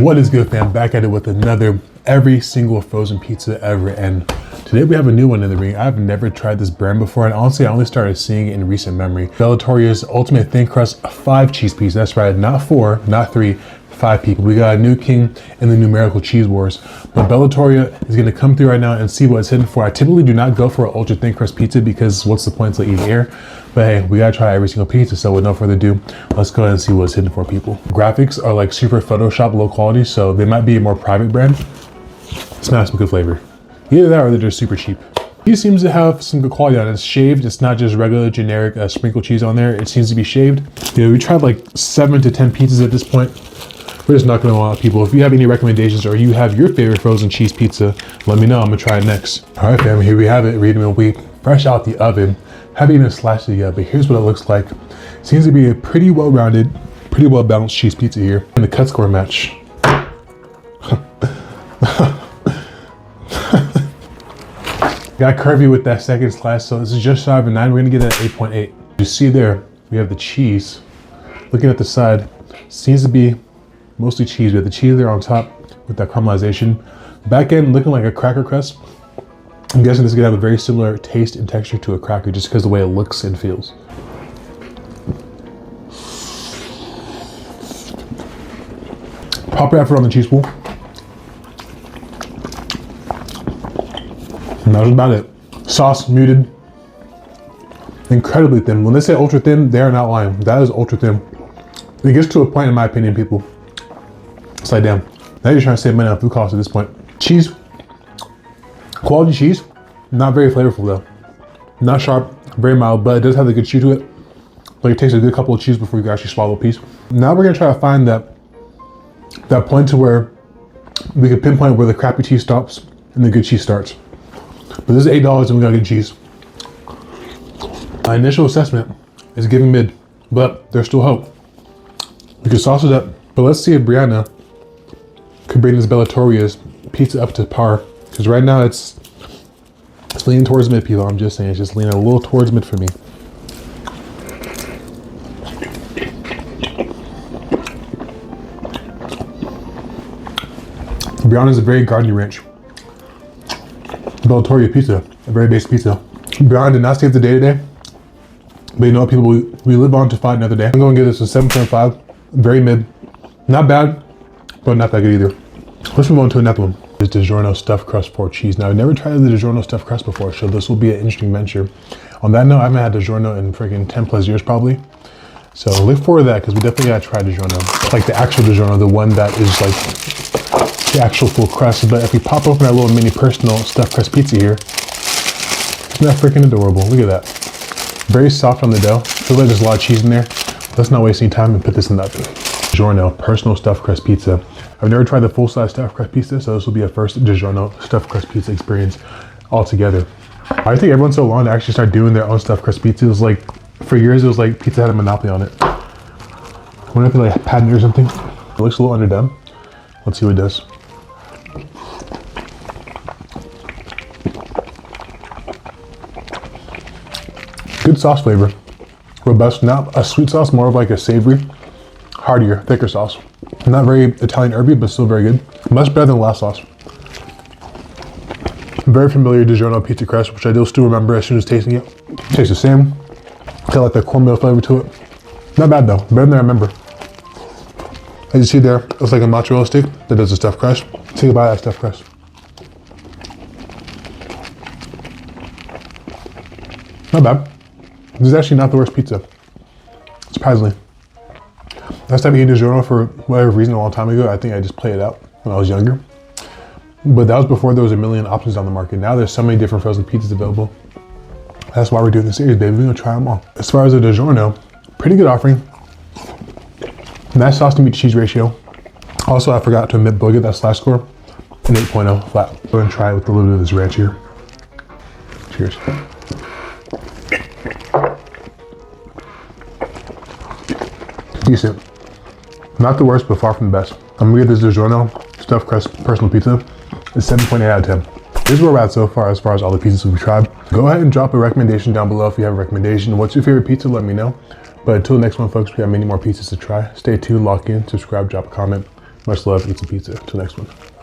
What is good, fam? Back at it with another every single frozen pizza ever, and today we have a new one in the ring. I've never tried this brand before, and honestly I only started seeing it in recent memory. Bellatoria's ultimate thin crust 5 cheese piece. That's right, not 4, not 3, 5 people. We got a new king in the numerical cheese wars, but Bellatoria is going to come through right now and see what it's hitting for. I typically do not go for an ultra thin crust pizza because what's the point of eating air? But hey, we gotta try every single pizza, so with no further ado, let's go ahead and see what's hitting for people. Graphics are like super Photoshop low quality, so they might be a more private brand. Smash some good flavor. Either that or they're just super cheap. He seems to have some good quality on it. It's shaved. It's not just regular generic sprinkle cheese on there. It seems to be shaved. Yeah, we tried like 7 to 10 pizzas at this point. We're just not gonna want people. If you have any recommendations or you have your favorite frozen cheese pizza, let me know. I'm gonna try it next. All right, family, here we have it. Reading a week, fresh out the oven. Haven't even slashed it yet, but here's what it looks like. Seems to be a pretty well-rounded, pretty well-balanced cheese pizza here. And the cut score match. Got curvy with that second slice, so this is just shy of a 9. We're gonna get it at 8.8. You see there, we have the cheese. Looking at the side, seems to be mostly cheese. We have the cheese there on top with that caramelization. Back end looking like a cracker crust. I'm guessing this is gonna have a very similar taste and texture to a cracker just because of the way it looks and feels. Proper effort on the cheese pool. And that was about it. Sauce muted, incredibly thin. When they say ultra thin, they are not lying. That is ultra thin. It gets to a point, in my opinion, people. It's like, damn, now you're trying to save money on food costs at this point. Cheese. Quality cheese, not very flavorful though. Not sharp, very mild, but it does have a good chew to it. Like it takes a good couple of chews before you can actually swallow a piece. Now we're gonna try to find that point to where we can pinpoint where the crappy cheese stops and the good cheese starts. But this is $8 and we got good cheese. My initial assessment is giving mid, but there's still hope. We can sauce it up, but let's see if Brianna could bring this Bellatoria's pizza up to par. Because right now it's leaning towards mid, people. I'm just saying, it's just leaning a little towards mid for me. Brianna's a very garden ranch. Bellatoria pizza, a very basic pizza. Brianna did not save the day today. But you know what, people, we live on to fight another day. I'm going to give this a 7.5, very mid. Not bad, but not that good either. Let's move on to another one. This Digiorno stuffed crust pork cheese. Now, I've never tried the Digiorno stuffed crust before, so this will be an interesting venture. On that note, I haven't had Digiorno in freaking 10 plus years probably. So look forward to that, because we definitely gotta try Digiorno. Like the actual Digiorno, the one that is like the actual full crust. But if we pop open our little mini personal stuffed crust pizza here, isn't that freaking adorable? Look at that. Very soft on the dough. Feels like there's a lot of cheese in there. Let's not waste any time and put this in the oven. Digiorno personal stuffed crust pizza. I've never tried the full-size stuffed crust pizza, so this will be a first Digiorno stuffed crust pizza experience altogether. I think everyone's so long to actually start doing their own stuffed crust pizza. It was like, for years, it was like pizza had a monopoly on it. I wonder if they like patent it or something. It looks a little underdone. Let's see what it does. Good sauce flavor. Robust, not a sweet sauce, more of like a savory, heartier, thicker sauce. Not very Italian herby, but still very good. Much better than the last sauce. Very familiar Digiorno pizza crust, which I do still remember as soon as tasting it. Tastes the same. Got like the cornmeal flavor to it. Not bad though, better than I remember. As you see there, it's like a mozzarella stick that does the stuffed crust. Take a bite of that stuffed crust. Not bad. This is actually not the worst pizza, surprisingly. Last time I ate Digiorno for whatever reason a long time ago, I think I just played it out when I was younger. But that was before there was a million options on the market. Now there's so many different frozen pizzas available. That's why we're doing this series, baby. We're gonna try them all. As far as the Digiorno, pretty good offering. Nice sauce to meat cheese ratio. Also, I forgot to admit, but look at that slash score, an 8.0 flat. We're gonna try it with a little bit of this ranch here. Cheers. Decent. Not the worst, but far from the best. I'm gonna give this Digiorno stuffed crust personal pizza a 7.8 out of 10. This is where we're at so far as all the pizzas we've tried. Go ahead and drop a recommendation down below if you have a recommendation. What's your favorite pizza? Let me know. But until the next one, folks, we have many more pizzas to try. Stay tuned, lock in, subscribe, drop a comment. Much love, eat some pizza. Till next one.